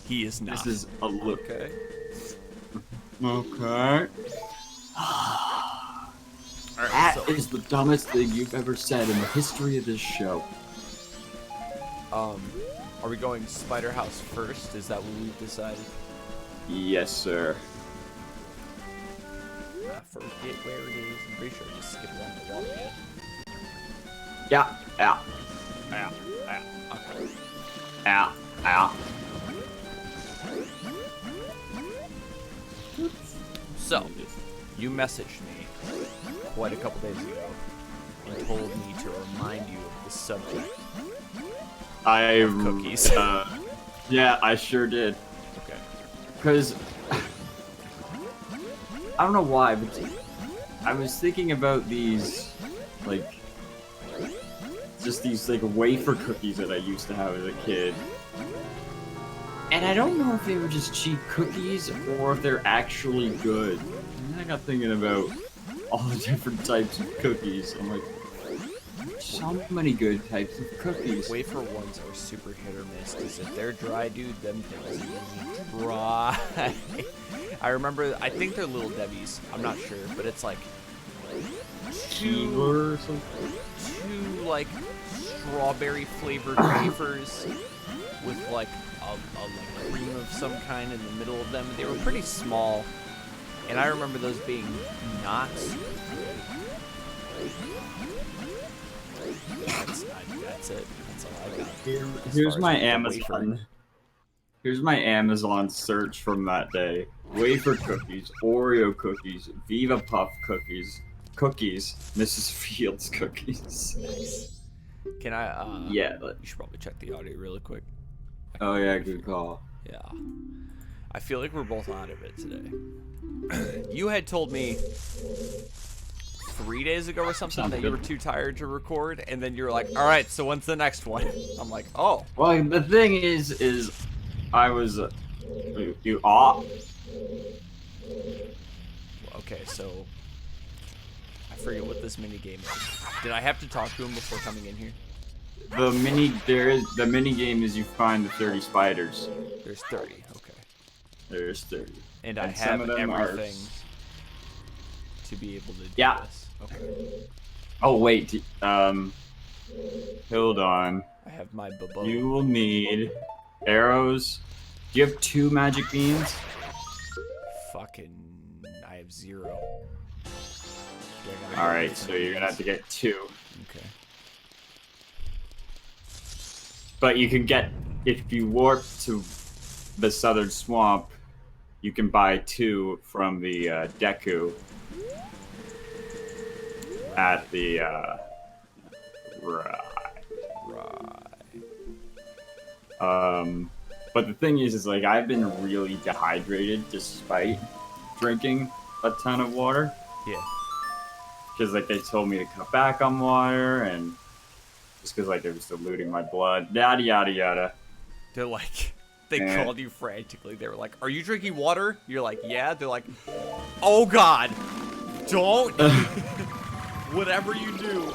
He is not. This is a look. Okay. Okay. Alright, That so, is the dumbest thing you've ever said in the history of this show. are we going Spider House first? Is that what we've decided? Yes, sir. I forget where it is. I'm pretty sure I just skipped along the wall yet. Yeah, yeah, Yeah, yeah, okay. yeah, yeah. So, you messaged me quite a couple days ago and told me to remind you of the subject. Cookies. Yeah, I sure did. Okay. Because I don't know why, but I was thinking about these, like, just these like wafer cookies that I used to have as a kid. And I don't know if they were just cheap cookies or if they're actually good. And then I got thinking about all the different types of cookies. I'm like, so many good types of cookies. Wafer ones are super hit or miss, because if they're dry, dude, them things are dry. I remember, I think they're Little Debbie's. I'm not sure, but it's like two like strawberry flavored wafers with like a cream of some kind in the middle of them. They were pretty small, and I remember those being not. That's it. That's all I got. Here's my Amazon. Here's my Amazon search from that day. Wafer cookies, Oreo cookies, Viva Puff cookies, Mrs. Fields cookies. Nice. Can I? Yeah. You should probably check the audio really quick. Oh yeah, good call. Yeah. I feel like we're both out of it today. You had told me 3 days ago or something that you were too tired to record, and then you were like, all right, so when's the next one? I'm like, oh. Well, the thing is I was you off. Okay, so I forget what this mini game is. Did I have to talk to him before coming in here? The mini game is you find the 30 spiders. There's 30. Okay. There's 30. And I some have of them are- everything to be able to do this. Okay. Oh wait, hold on. I have my bubble. You will need arrows. Do you have 2 magic beans? Fucking, I have 0. All right, so you're gonna have to get 2. Okay. But you can get, if you warp to the southern swamp, you can buy 2 from the Deku at the right. But the thing is like I've been really dehydrated despite drinking a ton of water. Yeah. Because like they told me to cut back on water, and just because like it was diluting my blood, yada yada yada. They're like, they called you frantically. They were like, "Are you drinking water?" You're like, "Yeah." They're like, "Oh God, don't." Whatever you do.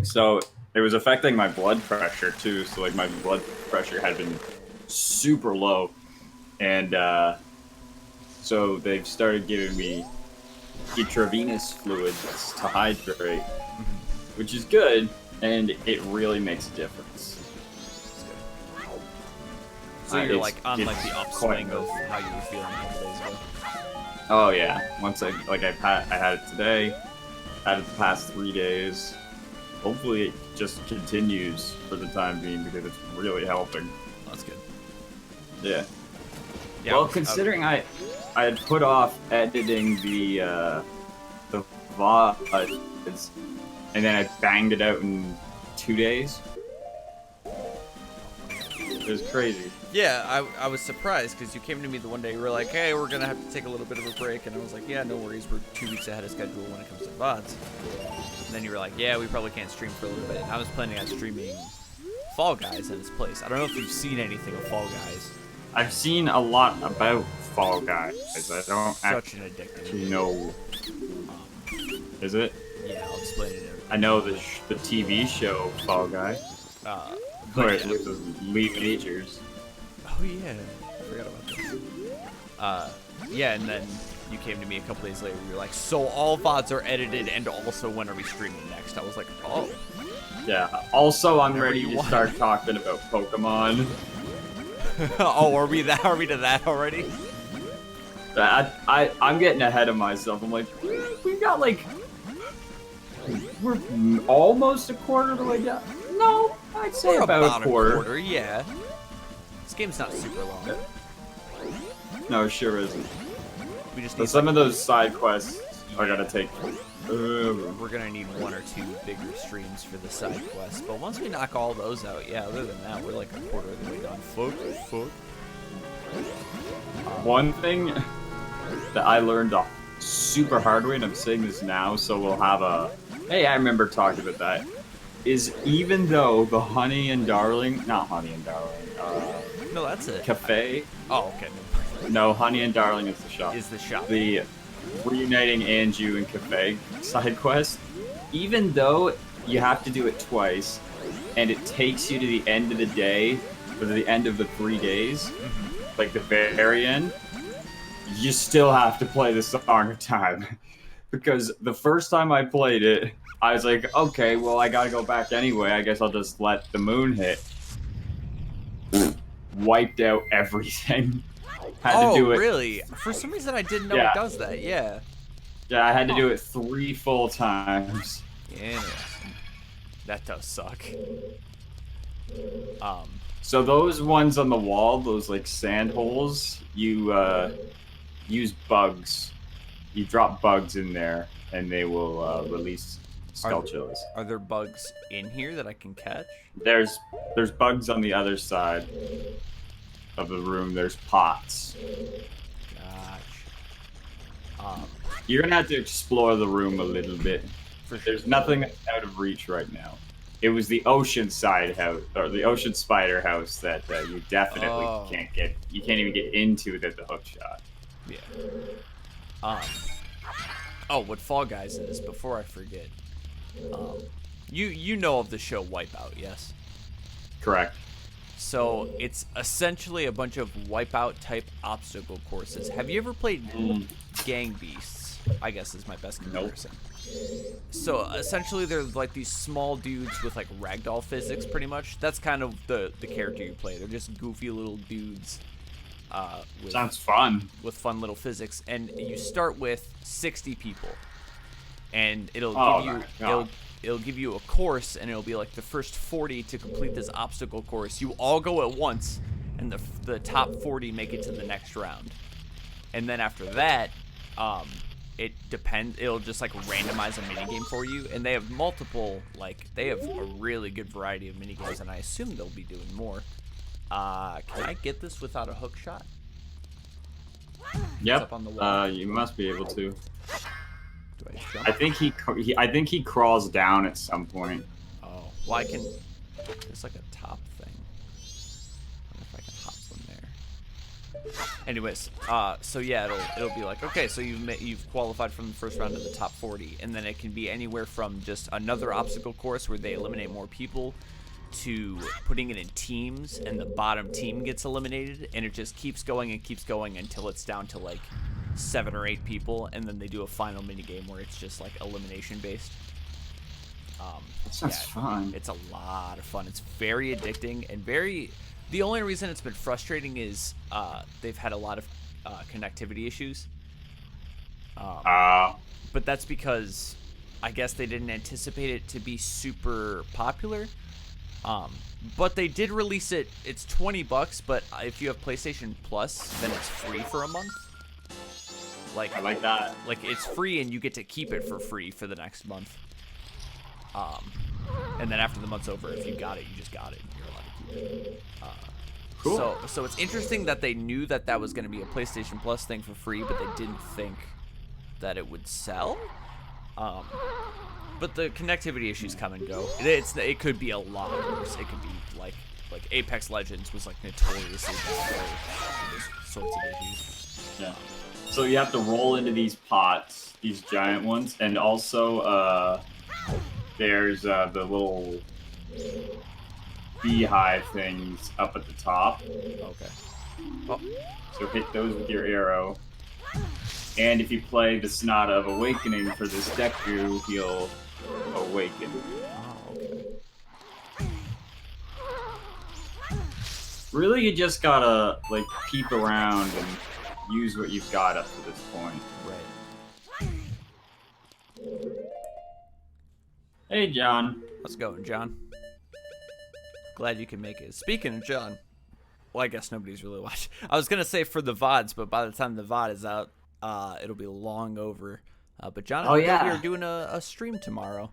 So it was affecting my blood pressure too. So like my blood pressure had been super low, and so they've started giving me intravenous fluids to hydrate, which is good, and it really makes a difference. So you're like on like the upswing of how you were feeling a couple days ago. Oh yeah, once I had it today, had it the past 3 days. Hopefully it just continues for the time being because it's really helping. That's good. Yeah. Yeah. Well, considering I had put off editing the VODs, and then I banged it out in 2 days. It was crazy. Yeah, I was surprised because you came to me the one day, you were like, hey, we're going to have to take a little bit of a break. And I was like, yeah, no worries. We're 2 weeks ahead of schedule when it comes to VODs. And then you were like, yeah, we probably can't stream for a little bit. I was planning on streaming Fall Guys at his place. I don't know if you've seen anything of Fall Guys. I've seen a lot about Fall Guys. I don't Such an addictive actually know Is it? Yeah, I'll explain it. I know the TV show Fall Guy. Where Yeah. with the Lee Majors. Oh yeah, I forgot about this. Yeah, and then you came to me a couple days later. You were like, "So all VODs are edited, and also when are we streaming next?" I was like, "Oh." Yeah. Also, I'm Whatever ready you to want. start talking about Pokemon. Oh, are we to that already? I'm getting ahead of myself. I'm like, we've got like, we're almost a quarter of the way down. No, I'd say We're about a quarter. Yeah. This game's not super long. No, it sure isn't. We just But need some of those side quests are gonna take. we're gonna need 1 or 2 bigger streams for the side quests. But once we knock all those out, yeah. Other than that, we're like a quarter of the way done. Fuck. One thing that I learned the super hard way, and I'm saying this now, so we'll have a. Hey, I remember talking about that. Is even though the Honey and Darling, not Honey and Darling, No, that's it. Cafe. Oh, okay. No, Honey and Darling is the shop. Is the shop. The reuniting Anju and Cafe side quest. Even though you have to do it twice, and it takes you to the end of the day, or the end of the 3 days, like the very end, you still have to play the Song of Time. Because the first time I played it, I was like, okay, well, I gotta go back anyway. I guess I'll just let the moon hit. Wiped out everything. Had to do it. Really? For some reason, I didn't know Yeah. it does that. Yeah. Yeah, I had to do it 3 full times. Interesting. That does suck. So those ones on the wall, those like sand holes, you use bugs. You drop bugs in there, and they will release Skullchills. Are there bugs in here that I can catch? There's bugs on the other side of the room. There's pots. Gosh. You're gonna have to explore the room a little bit. For sure. There's nothing that's out of reach right now. It was the ocean side house, or the ocean spider house that you definitely can't get. You can't even get into without the hook shot. Yeah. Oh, what Fall Guys is, before I forget. You know of the show Wipeout, yes? Correct. So it's essentially a bunch of Wipeout type obstacle courses. Have you ever played Gang Beasts? I guess is my best comparison. So essentially they're like these small dudes with like ragdoll physics pretty much. That's kind of the character you play. They're just goofy little dudes. Sounds fun. With fun little physics, and you start with 60 people, and it'll give you a course, and it'll be like the first 40 to complete this obstacle course. You all go at once, and the top 40 make it to the next round, and then after that, it depends. It'll just like randomize a minigame for you, and they have multiple. Like they have a really good variety of minigames, and I assume they'll be doing more. Can I get this without a hook shot? Yep. Up on the wall. You must be able to. Do I jump? I think he crawls down at some point. Oh, well, I can. There's like a top thing. I wonder if I can hop from there. Anyways, so yeah, it'll be like, okay, so you've qualified from the first round to the top 40, and then it can be anywhere from just another obstacle course where they eliminate more people, to putting it in teams, and the bottom team gets eliminated, and it just keeps going until it's down to like 7 or 8 people, and then they do a final mini game where it's just like elimination based. That sounds fun. It's a lot of fun. It's very addicting and the only reason it's been frustrating is they've had a lot of connectivity issues. But that's because I guess they didn't anticipate it to be super popular. But they did release it. It's $20, but if you have PlayStation Plus, then it's free for a month. Like I like that. Like it's free, and you get to keep it for free for the next month. And then after the month's over, if you got it, you just got it. You're allowed to keep it. Cool. So it's interesting that they knew that was going to be a PlayStation Plus thing for free, but they didn't think that it would sell. But the connectivity issues come and go. It could be a lot worse. It could be like Apex Legends was like notoriously bad for those sorts of issues. Yeah. So you have to roll into these pots, these giant ones, and also there's the little beehive things up at the top. Okay. Oh. So hit those with your arrow. And if you play the Sonata of Awakening for this Deku, he'll awaken. Oh, okay. Really, you just gotta, like, peep around and use what you've got up to this point. Right. Hey, John. How's it going, John? Glad you can make it. Speaking of John, well, I guess nobody's really watching. I was gonna say for the VODs, but by the time the VOD is out, it'll be long over. But John, we are doing a stream tomorrow,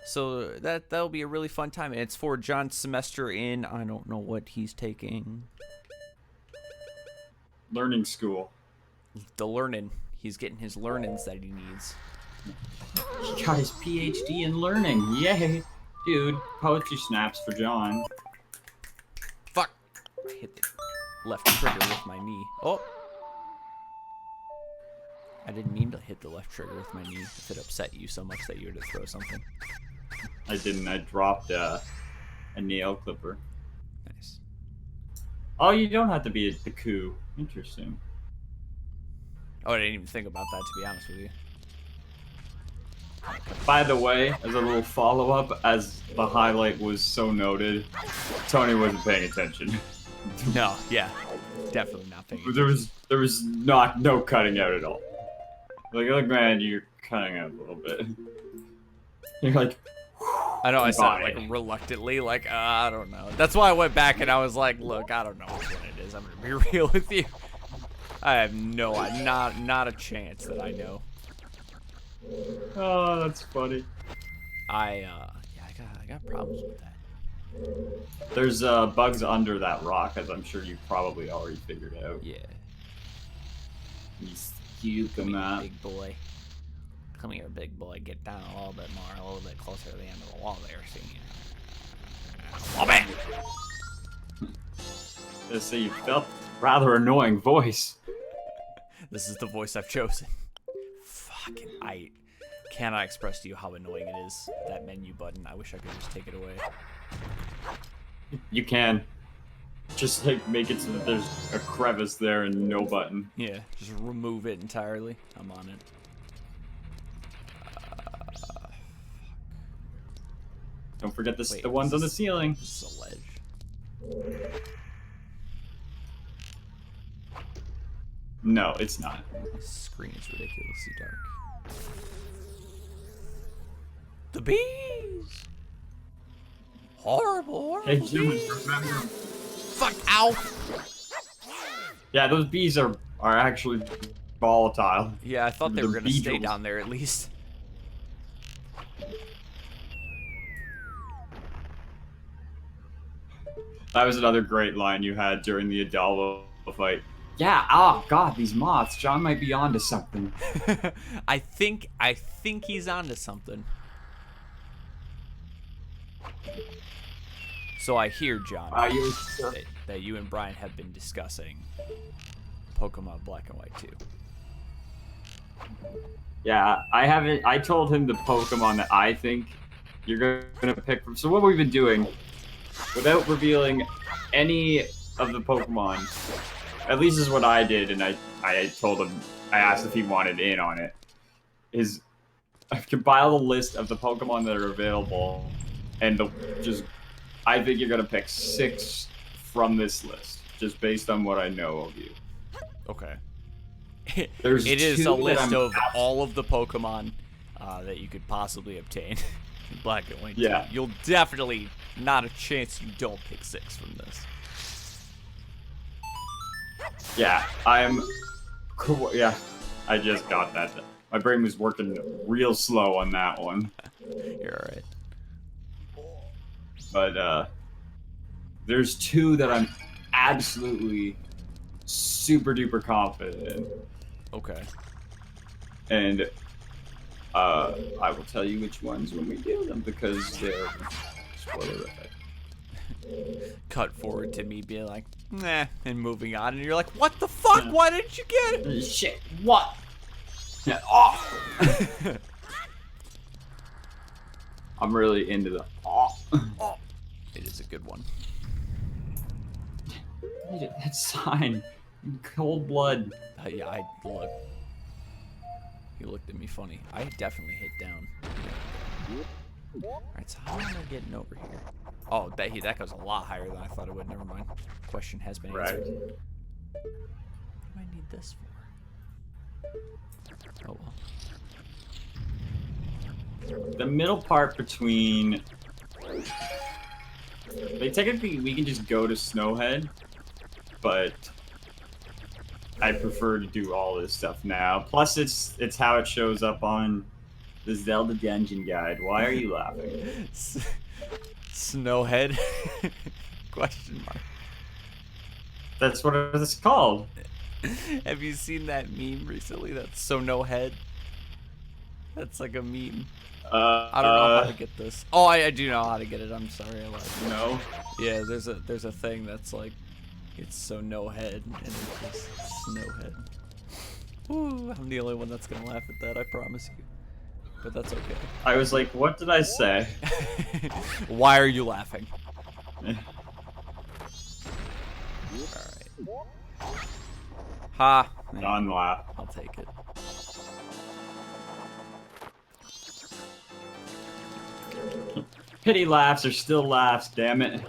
so that'll be a really fun time. And it's for John's semester in, I don't know what he's taking. Learning school. The learning. He's getting his learnings that he needs. He got his PhD in learning. Yay! Dude, poetry snaps for John. Fuck! I hit the left trigger with my knee. Oh! I didn't mean to hit the left trigger with my knee if it upset you so much that you had to throw something. I didn't. I dropped a nail clipper. Nice. Oh, you don't have to be at the coup. Interesting. Oh, I didn't even think about that, to be honest with you. By the way, as a little follow-up, as the highlight was so noted, Tony wasn't paying attention. No, yeah. Definitely not paying attention. There was no cutting out at all. Like, oh man, you're cutting out a little bit. You're like, I know I said it, like, reluctantly, like, I don't know. That's why I went back and I was like, look, I don't know which one it is. I'm gonna be real with you. I have not a chance that I know. Oh, that's funny. Yeah, I got problems with that. There's bugs under that rock, as I'm sure you probably already figured out. Yeah. You scoop them up. Big boy. Come here, big boy. Get down a little bit more, a little bit closer to the end of the wall there. See? Oh, man! So you felt rather annoying voice. This is the voice I've chosen. Fucking, I cannot express to you how annoying it is, that menu button. I wish I could just take it away. You can. Just, like, make it so that there's a crevice there and no button. Yeah, just remove it entirely. I'm on it. Don't forget the ones on the ceiling. This is a ledge. No, it's not. This screen is ridiculously dark. The bees! Horrible Hey, bees! remember. Fuck, ow! Yeah, those bees are actually volatile. Yeah, I thought they were gonna stay beetles. down there at least. That was another great line you had during the Adalvo fight. Yeah, oh god, these moths. John might be onto something. I think he's onto something. So I hear, John, that you and Brian have been discussing Pokemon Black and White 2. Yeah, I told him the Pokemon that I think you're gonna pick from. So what we've been doing, without revealing any of the Pokemon, at least is what I did, and I told him, I asked if he wanted in on it, is I've compiled a list of the Pokemon that are available, and I think you're gonna pick 6 from this list, just based on what I know of you. Okay. There's it is 2 a list that of all of the Pokemon that you could possibly obtain in Black and White 2. Yeah. You'll definitely, not a chance you don't pick 6 from this. Yeah, yeah, I just got that. My brain was working real slow on that one. You're alright. But, there's 2 that I'm absolutely super duper confident in. Okay. And, I will tell you which ones when we do them, because they're spoilerific. cut forward to me being like, nah, and moving on, and you're like, what the fuck? Why didn't you get it? Shit, what? Yeah, oh! I'm really into the oh. Oh, it is a good one. That sign in cold blood. Yeah, I look. He looked at me funny. I definitely hit down. Alright, so how am I getting over here? Oh, that goes a lot higher than I thought it would. Never mind. Question has been answered. Right. What do I need this for? Oh well. The middle part between... Like, technically, we can just go to Snowhead, but I prefer to do all this stuff now. Plus, it's how it shows up on the Zelda Dungeon Guide. Why are you laughing? Snowhead? Question mark. That's what it's called. Have you seen that meme recently? That's so no head. That's like a meme. I don't know how to get this. Oh, I do know how to get it. I'm sorry, I lied. No. Yeah, there's a thing that's like, it's so no head, and it's just Snowhead. Ooh, I'm the only one that's gonna laugh at that. I promise you. But that's okay. I was like, what did I say? Why are you laughing? Alright. Ha! Non-laugh. I'll take it. Pity laughs are still laughs, damn it.